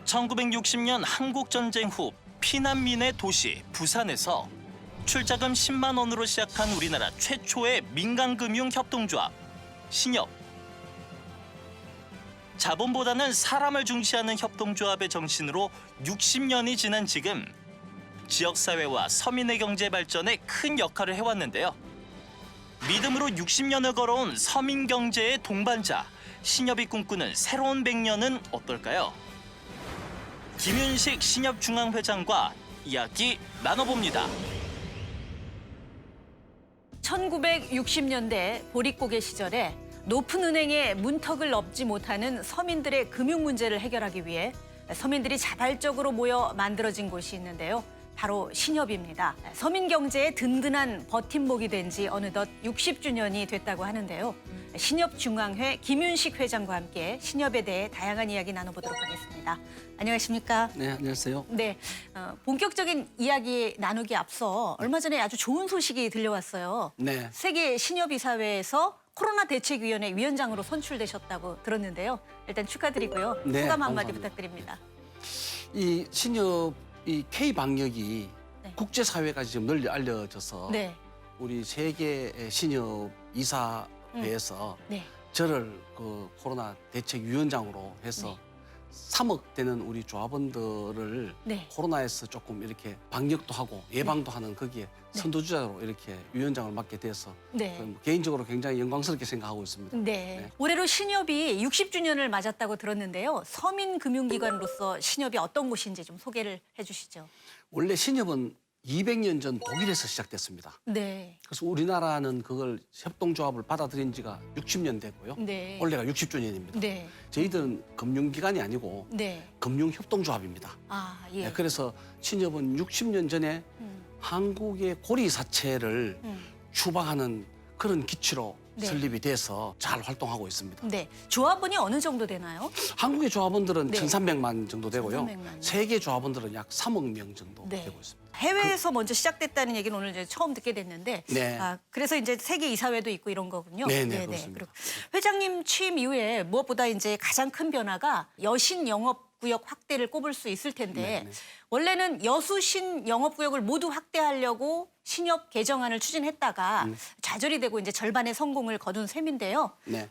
1960년 한국전쟁 후 피난민의 도시 부산에서 출자금 10만 원으로 시작한 우리나라 최초의 민간금융협동조합 신협. 자본보다는 사람을 중시하는 협동조합의 정신으로 60년이 지난 지금 지역사회와 서민의 경제 발전에 큰 역할을 해왔는데요. 믿음으로 60년을 걸어온 서민 경제의 동반자 신협이 꿈꾸는 새로운 100년은 어떨까요? 김윤식 신협중앙회장과 이야기 나눠봅니다. 1960년대 보릿고개 시절에 높은 은행에 문턱을 넘지 못하는 서민들의 금융 문제를 해결하기 위해 서민들이 자발적으로 모여 만들어진 곳이 있는데요. 바로 신협입니다. 서민 경제의 든든한 버팀목이 된 지 어느덧 60주년이 됐다고 하는데요. 신협중앙회 김윤식 회장과 함께 신협에 대해 다양한 이야기 나눠보도록 하겠습니다. 안녕하십니까? 네, 안녕하세요. 네, 본격적인 이야기 나누기 앞서 얼마 전에 아주 좋은 소식이 들려왔어요. 네. 세계 신협이사회에서 코로나 대책위원회 위원장으로 선출되셨다고 들었는데요. 일단 축하드리고요. 네, 소감 한마디 감사합니다. 부탁드립니다. 이 신협 이 K 방역이 네. 국제사회가 지금 널리 알려져서 네, 우리 세계 신협 이사회에서 네, 저를 그 코로나 대책위원장으로 해서 3억 되는 우리 조합원들을 네. 코로나에서 조금 이렇게 방역도 하고 예방도 하는 거기에 선두주자로 이렇게 위원장을 맡게 돼서 네. 개인적으로 굉장히 영광스럽게 생각하고 있습니다. 네. 네. 올해로 신협이 60주년을 맞았다고 들었는데요. 서민 금융기관으로서 신협이 어떤 곳인지 좀 소개를 해주시죠. 원래 신협은 200년 전 독일에서 시작됐습니다. 네, 그래서 우리나라는 그걸 협동조합을 받아들인 지가 60년 됐고요. 네, 올해가 60주년입니다. 네, 저희들은 금융기관이 아니고 네. 금융협동조합입니다. 아, 예. 네, 그래서 신협은 60년 전에 한국의 고리사채를 추방하는 그런 기치로 네. 설립이 돼서 잘 활동하고 있습니다. 네. 조합원이 어느 정도 되나요? 한국의 조합원들은 네. 1,300만 정도 되고요. 1,300만 요. 세계 조합원들은 약 3억 명 정도 네. 되고 있습니다. 해외에서 먼저 시작됐다는 얘기는 오늘 이제 처음 듣게 됐는데, 네. 그래서 이제 세계 이사회도 있고 이런 거군요. 네, 그렇습니다. 그리고 회장님 취임 이후에 무엇보다 이제 가장 큰 변화가 여신 영업구역 확대를 꼽을 수 있을 텐데, 네. 원래는 여수신 영업구역을 모두 확대하려고 신협 개정안을 추진했다가 좌절이 되고 이제 절반의 성공을 거둔 셈인데요. 네.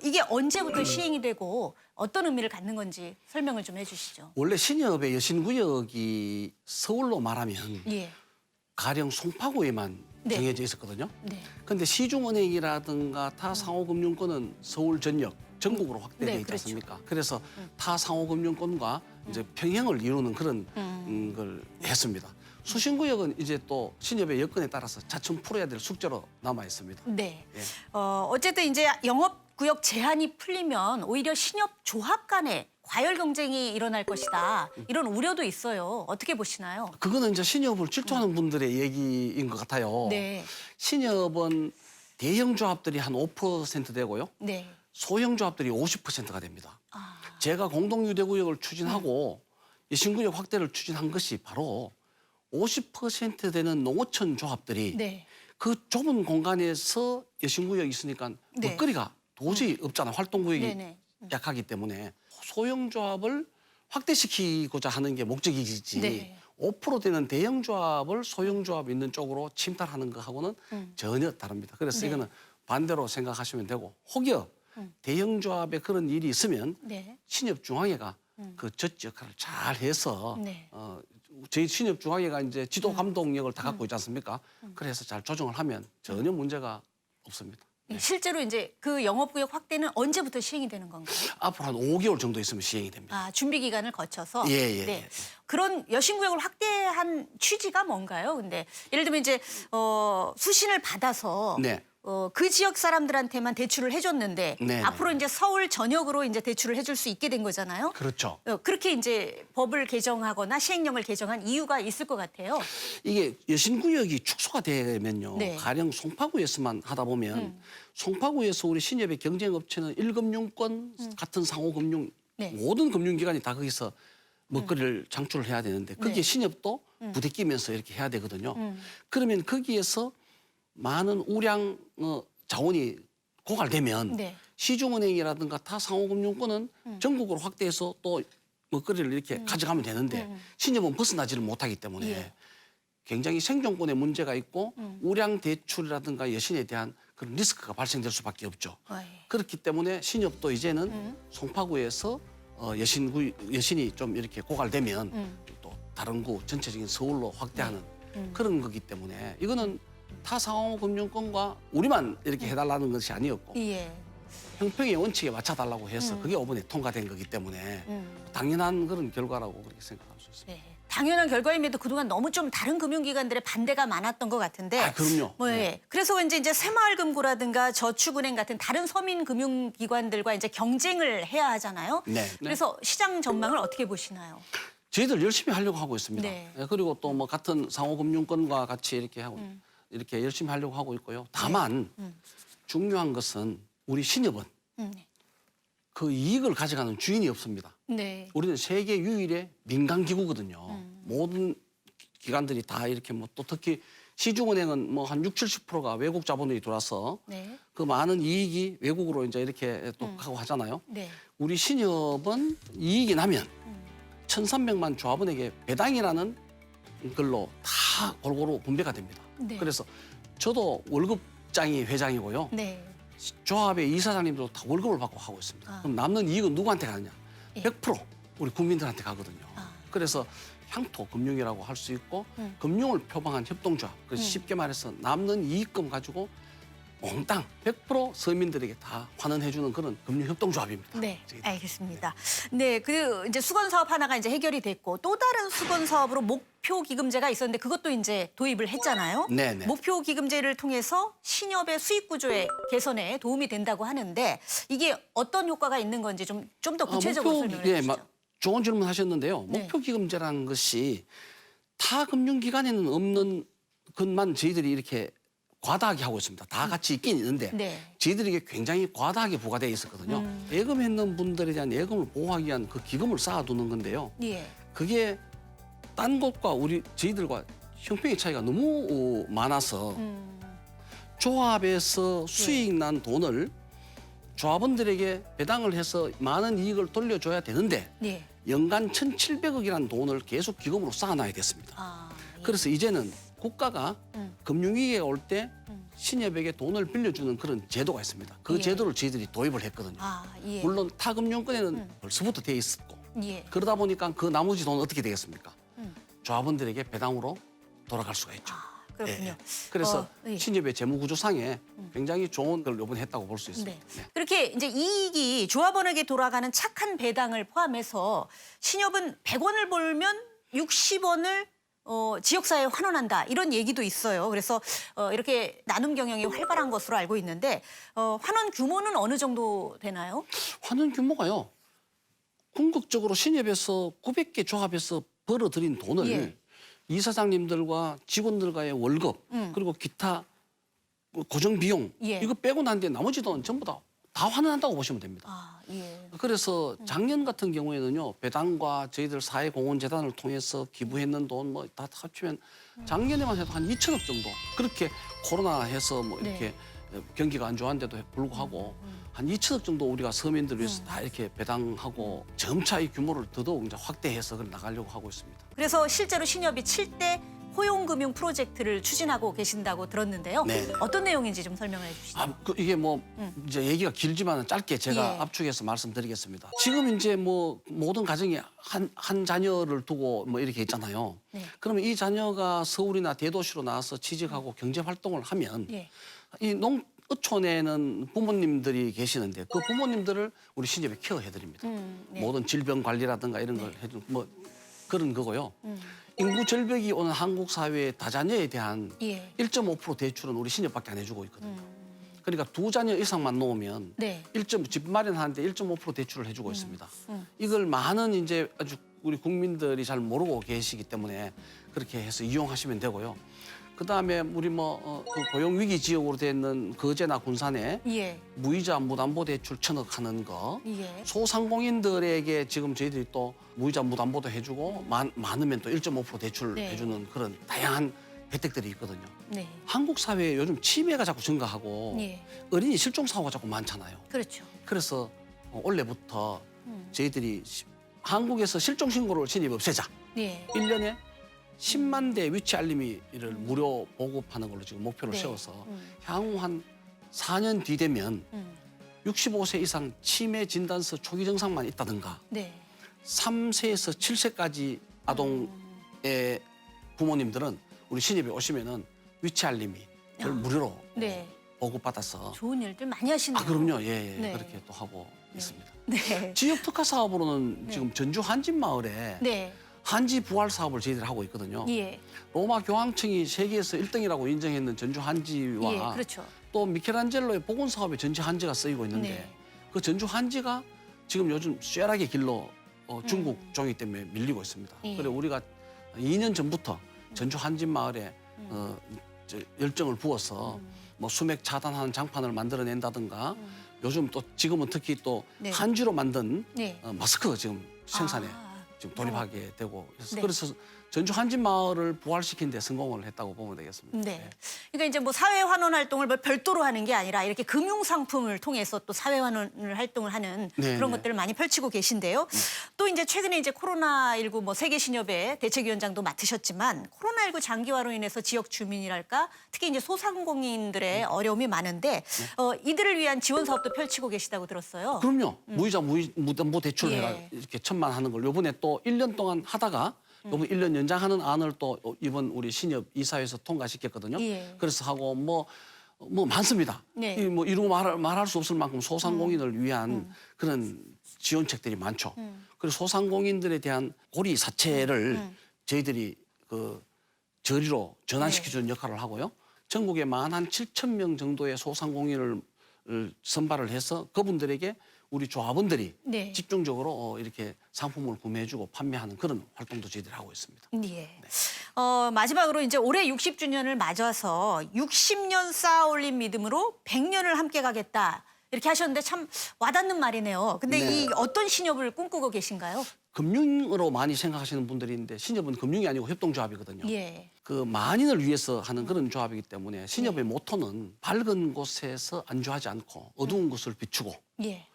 이게 언제부터 시행이 되고 어떤 의미를 갖는 건지 설명을 좀 해주시죠. 원래 신협의 여신구역이 서울로 말하면 예. 가령 송파구에만 네. 정해져 있었거든요. 네. 근데 시중은행이라든가 타 상호금융권은 서울 전역 전국으로 확대되어 네, 있지 그렇죠. 않습니까? 그래서 타 상호금융권과 이제 평행을 이루는 그런 걸 했습니다. 수신구역은 이제 또 신협의 여건에 따라서 차츰 풀어야 될 숙제로 남아 있습니다. 네. 예. 어쨌든 이제 영업구역 제한이 풀리면 오히려 신협 조합 간에 과열 경쟁이 일어날 것이다. 이런 우려도 있어요. 어떻게 보시나요? 그거는 이제 신협을 질투하는 분들의 얘기인 것 같아요. 네. 신협은 대형 조합들이 한 5% 되고요. 네. 소형 조합들이 50%가 됩니다. 아, 제가 공동유대구역을 추진하고 신구역 확대를 추진한 것이 바로 50% 되는 농어촌 조합들이 네. 그 좁은 공간에서 여신구역이 있으니까 네. 먹거리가 도저히 없잖아. 활동구역이 네네. 약하기 때문에 소형 조합을 확대시키고자 하는 게 목적이지 네. 5% 되는 대형 조합을 소형 조합 있는 쪽으로 침탈하는 것하고는 전혀 다릅니다. 그래서 네. 이거는 반대로 생각하시면 되고 혹여 대형 조합에 그런 일이 있으면 네. 신협중앙회가 그 저지 역할을 잘 해서 네. 저희 신협중앙회가 이제 지도 감독력을 다 갖고 있지 않습니까? 그래서 잘 조정을 하면 전혀 문제가 없습니다. 실제로 이제 그 영업구역 확대는 언제부터 시행이 되는 건가요? 앞으로 한 5개월 정도 있으면 시행이 됩니다. 아, 준비 기간을 거쳐서. 예. 네. 그런 여신구역을 확대한 취지가 뭔가요? 근데 예를 들면 이제 수신을 받아서 네. 그 지역 사람들한테만 대출을 해줬는데 네. 앞으로 이제 서울 전역으로 이제 대출을 해줄 수 있게 된 거잖아요. 그렇죠. 그렇게 이제 법을 개정하거나 시행령을 개정한 이유가 있을 것 같아요. 이게 여신구역이 축소가 되면요. 네. 가령 송파구에서만 하다 보면 송파구에서 우리 신협의 경쟁업체는 1금융권 같은 상호금융 네. 모든 금융기관이 다 거기서 먹거리를 장출을 해야 되는데 거기에 네. 신협도 부대끼면서 이렇게 해야 되거든요. 그러면 거기에서 많은 우량 자원이 고갈되면 네. 시중은행이라든가 타 상호금융권은 전국으로 확대해서 또 먹거리를 이렇게 가져가면 되는데 신협은 벗어나지를 못하기 때문에 예. 굉장히 생존권에 문제가 있고 우량 대출이라든가 여신에 대한 그런 리스크가 발생될 수밖에 없죠. 어이. 그렇기 때문에 신협도 이제는 송파구에서 여신이 좀 이렇게 고갈되면 또 다른 구 전체적인 서울로 확대하는 그런 거기 때문에 이거는 타상호금융권과 우리만 이렇게 해달라는 것이 아니었고 예. 형평의 원칙에 맞춰달라고 해서 그게 이번에 통과된 거기 때문에 당연한 그런 결과라고 그렇게 생각할 수 있습니다. 네. 당연한 결과임에도 그동안 너무 좀 다른 금융기관들의 반대가 많았던 것 같은데. 아, 그럼요. 뭐, 예. 네. 그래서 이제 새마을금고라든가 저축은행 같은 다른 서민 금융기관들과 이제 경쟁을 해야 하잖아요. 네. 그래서 시장 전망을 어떻게 보시나요? 저희들 열심히 하려고 하고 있습니다. 네. 예, 그리고 또 뭐 같은 상호금융권과 같이 이렇게 하고 이렇게 열심히 하려고 하고 있고요. 다만 중요한 것은 우리 신협은 그 이익을 가져가는 주인이 없습니다. 네. 우리는 세계 유일의 민간 기구거든요. 모든 기관들이 다 이렇게 뭐 또 특히 시중은행은 뭐 한 60~70%가 외국 자본들이 들어와서 네. 그 많은 이익이 외국으로 이제 이렇게 또 가고 하잖아요. 네. 우리 신협은 이익이 나면 1,300만 조합원에게 배당이라는 걸로 다 골고루 분배가 됩니다. 네. 그래서 저도 월급장이 회장이고요. 네. 조합의 이사장님도 다 월급을 받고 하고 있습니다. 아. 그럼 남는 이익은 누구한테 가느냐? 예. 100% 우리 국민들한테 가거든요. 아. 그래서 향토 금융이라고 할 수 있고 금융을 표방한 협동조합. 그래서 쉽게 말해서 남는 이익금 가지고 몽땅 100% 서민들에게 다 환원해주는 그런 금융협동조합입니다. 네, 저희들. 알겠습니다. 네, 그 이제 수건 사업 하나가 이제 해결이 됐고 또 다른 수건 사업으로 목표 기금제가 있었는데 그것도 이제 도입을 했잖아요. 네네. 목표 기금제를 통해서 신협의 수익 구조의 개선에 도움이 된다고 하는데 이게 어떤 효과가 있는 건지 좀 더 구체적으로 설명해 주시죠. 좋은 질문 하셨는데요. 네. 목표기금제라는 것이 타 금융기관에는 없는 것만 저희들이 이렇게 과다하게 하고 있습니다. 다 같이 있긴 있는데 네. 저희들에게 굉장히 과다하게 부과되어 있었거든요. 예금했는 분들에 대한 예금을 보호하기 위한 그 기금을 쌓아두는 건데요. 예. 그게 딴 곳과 저희들과 형평의 차이가 너무 많아서 조합에서 수익 난 돈을 조합원들에게 배당을 해서 많은 이익을 돌려줘야 되는데 네. 연간 1,700억이라는 돈을 계속 기금으로 쌓아놔야 됐습니다. 아, 예. 그래서 이제는 국가가 금융위기가 올 때 신협에게 돈을 빌려주는 그런 제도가 있습니다. 그 예. 제도를 저희들이 도입을 했거든요. 아, 예. 물론 타금융권에는 벌써부터 돼 있었고 예. 그러다 보니까 그 나머지 돈은 어떻게 되겠습니까? 조합원들에게 배당으로 돌아갈 수가 있죠. 아, 그렇군요. 그래서 예. 신협의 재무구조상에 굉장히 좋은 걸 이번에 했다고 볼 수 있습니다. 네. 네. 그렇게 이제 이익이 조합원에게 돌아가는 착한 배당을 포함해서 신협은 100원을 벌면 60원을 지역사회에 환원한다 이런 얘기도 있어요. 그래서 이렇게 나눔 경영이 활발한 것으로 알고 있는데 환원 규모는 어느 정도 되나요? 환원 규모가요. 궁극적으로 신협에서 900개 조합에서 벌어들인 돈을 예. 이사장님들과 직원들과의 월급 그리고 기타 고정 비용 예. 이거 빼고 난 뒤에 나머지 돈 전부 다 환원한다고 보시면 됩니다. 아, 예. 그래서 작년 같은 경우에는요 배당과 저희들 사회공헌재단을 통해서 기부했는 돈 뭐 다 합치면 작년에만 해도 한 2천억 정도 그렇게 코로나 해서 뭐 네. 이렇게 경기가 안 좋았는데도 불구하고 한 2천억 정도 우리가 서민들을 위해서 다 이렇게 배당하고 점차 이 규모를 더더욱 이제 확대해서 그걸 나가려고 하고 있습니다. 그래서 실제로 신협이 7대 호용금융 프로젝트를 추진하고 계신다고 들었는데요. 네. 어떤 내용인지 좀 설명해 주시죠. 이게 뭐 이제 얘기가 길지만 짧게 제가 예. 압축해서 말씀드리겠습니다. 지금 이제 뭐 모든 가정이 한 자녀를 두고 뭐 이렇게 있잖아요. 네. 그러면 이 자녀가 서울이나 대도시로 나와서 취직하고 경제 활동을 하면 예. 이 어촌에는 부모님들이 계시는데 그 부모님들을 우리 신협에 케어해드립니다. 네. 모든 질병 관리라든가 이런 걸 해주는 뭐 그런 거고요. 인구 절벽이 오는 한국 사회의 다자녀에 대한 예. 1.5% 대출은 우리 신협밖에 안 해주고 있거든요. 그러니까 두 자녀 이상만 놓으면 네. 집 마련하는데 1.5% 대출을 해주고 있습니다. 이걸 많은 이제 아주 우리 국민들이 잘 모르고 계시기 때문에 그렇게 해서 이용하시면 되고요. 그다음에 우리 그 고용 위기 지역으로 돼 있는 거제나 군산에 예. 무이자 무담보 대출 1,000억 하는 거. 예. 소상공인들에게 지금 저희들이 또 무이자 무담보도 해주고 많으면 또 1.5% 대출 네. 해주는 그런 다양한 혜택들이 있거든요. 네. 한국 사회에 요즘 치매가 자꾸 증가하고 예. 어린이 실종 사고가 자꾸 많잖아요. 그렇죠. 그래서 올해부터 저희들이 한국에서 실종 신고를 신입 없애자. 네. 1년에 10만 대 위치 알림이를 무료 보급하는 걸로 지금 목표를 네. 세워서 향후 한 4년 뒤 되면 65세 이상 치매 진단서 초기 증상만 있다든가 네. 3세에서 7세까지 아동의 부모님들은 우리 신입에 오시면은 위치 알림이를 무료로 네. 보급받아서 좋은 일들 많이 하시네요. 아 그럼요. 예, 예. 네. 그렇게 또 하고 있습니다. 네. 지역 특화 사업으로는 지금 전주 한진 마을에 네. 한지 부활 사업을 저희들이 하고 있거든요. 예. 로마 교황청이 세계에서 1등이라고 인정했는 전주 한지와 예. 그렇죠. 또 미켈란젤로의 복원 사업에 전주 한지가 쓰이고 있는데 네. 그 전주 한지가 지금 요즘 쇠락의 길로 중국 종이 때문에 밀리고 있습니다. 예. 그래서 우리가 2년 전부터 전주 한진 마을에 열정을 부어서 뭐 수맥 차단하는 장판을 만들어낸다든가 요즘 또 지금은 특히 또 네. 한지로 만든 네. 마스크 지금 생산에 아. 지금 돌입하게 되고 있어서 네. 그래서 전주 한진 마을을 부활시킨 데 성공을 했다고 보면 되겠습니다. 네. 그러니까 이제 뭐 사회 환원 활동을 뭐 별도로 하는 게 아니라 이렇게 금융 상품을 통해서 또 사회 환원을 활동을 하는 네, 그런 네. 것들을 많이 펼치고 계신데요. 또 이제 최근에 이제 코로나19 뭐 세계 신협의 대책위원장도 맡으셨지만 코로나19 장기화로 인해서 지역 주민이랄까 특히 이제 소상공인들의 어려움이 많은데 이들을 위한 지원 사업도 펼치고 계시다고 들었어요. 그럼요. 무이자 무담보 대출 해가 예. 이렇게 1,000만 하는 걸 요번에 또 1년 동안 하다가 요번 1년 연장하는 안을 또 이번 우리 신협 이사회에서 통과시켰거든요. 예. 그래서 하고 뭐 많습니다. 네. 이 뭐 이루고 말할 수 없을 만큼 소상공인을 위한 그런 지원책들이 많죠. 그리고 소상공인들에 대한 고리 사채를 저희들이 그 저리로 전환시켜주는 역할을 하고요. 전국에 한 7천 명 정도의 소상공인을 선발을 해서 그분들에게 우리 조합원들이 네. 집중적으로 이렇게 상품을 구매해주고 판매하는 그런 활동도 저희들이 하고 있습니다. 예. 마지막으로 이제 올해 60주년을 맞아서 60년 쌓아올린 믿음으로 100년을 함께 가겠다. 이렇게 하셨는데 참 와닿는 말이네요. 근데 네. 이 어떤 신협을 꿈꾸고 계신가요? 금융으로 많이 생각하시는 분들이 있는데 신협은 금융이 아니고 협동조합이거든요. 예. 그 만인을 위해서 하는 그런 조합이기 때문에 신협의 모토는 밝은 곳에서 안주하지 않고 어두운 곳을 비추고 예.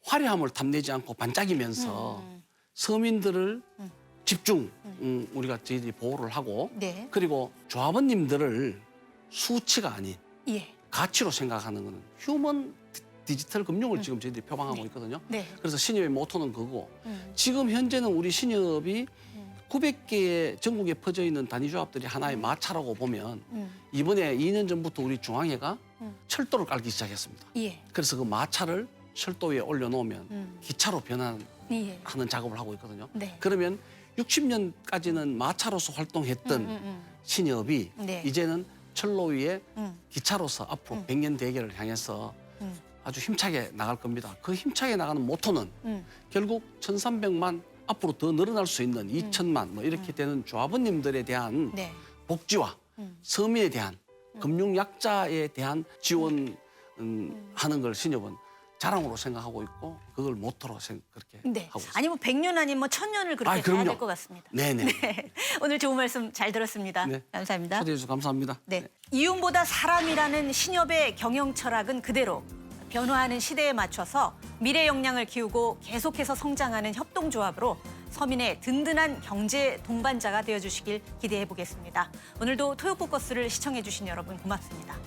화려함을 탐내지 않고 반짝이면서 서민들을 집중 우리가 저희들이 보호를 하고 네. 그리고 조합원님들을 수치가 아닌 예. 가치로 생각하는 것은 휴먼 디지털 금융을 지금 저희들이 표방하고 있거든요. 네. 그래서 신협의 모토는 그거고 지금 현재는 우리 신협이 900개의 전국에 퍼져 있는 단위조합들이 하나의 마차라고 보면 이번에 2년 전부터 우리 중앙회가 철도를 깔기 시작했습니다. 예. 그래서 그 마차를 철도 위에 올려놓으면 기차로 변환하는 예. 작업을 하고 있거든요. 네. 그러면 60년까지는 마차로서 활동했던 신협이 네. 이제는 철로 위에 기차로서 앞으로 100년 대계를 향해서 아주 힘차게 나갈 겁니다. 그 힘차게 나가는 모토는 결국 1,300만 앞으로 더 늘어날 수 있는 2,000만 뭐 이렇게 되는 조합원님들에 대한 네. 복지와 서민에 대한 금융 약자에 대한 지원 하는 걸 신협은 자랑으로 생각하고 있고 그걸 모토로 그렇게 네. 하고 있습니다. 아니 뭐 100년 아니면 뭐 1000년을 그렇게 가야 그럼요. 될 것 같습니다. 네네. 네. 오늘 좋은 말씀 잘 들었습니다. 네. 감사합니다. 초대해 주셔서 감사합니다. 네. 이윤보다 사람이라는 신협의 경영 철학은 그대로 변화하는 시대에 맞춰서 미래 역량을 키우고 계속해서 성장하는 협동조합으로 서민의 든든한 경제 동반자가 되어주시길 기대해 보겠습니다. 오늘도 토요포커스를 시청해 주신 여러분 고맙습니다.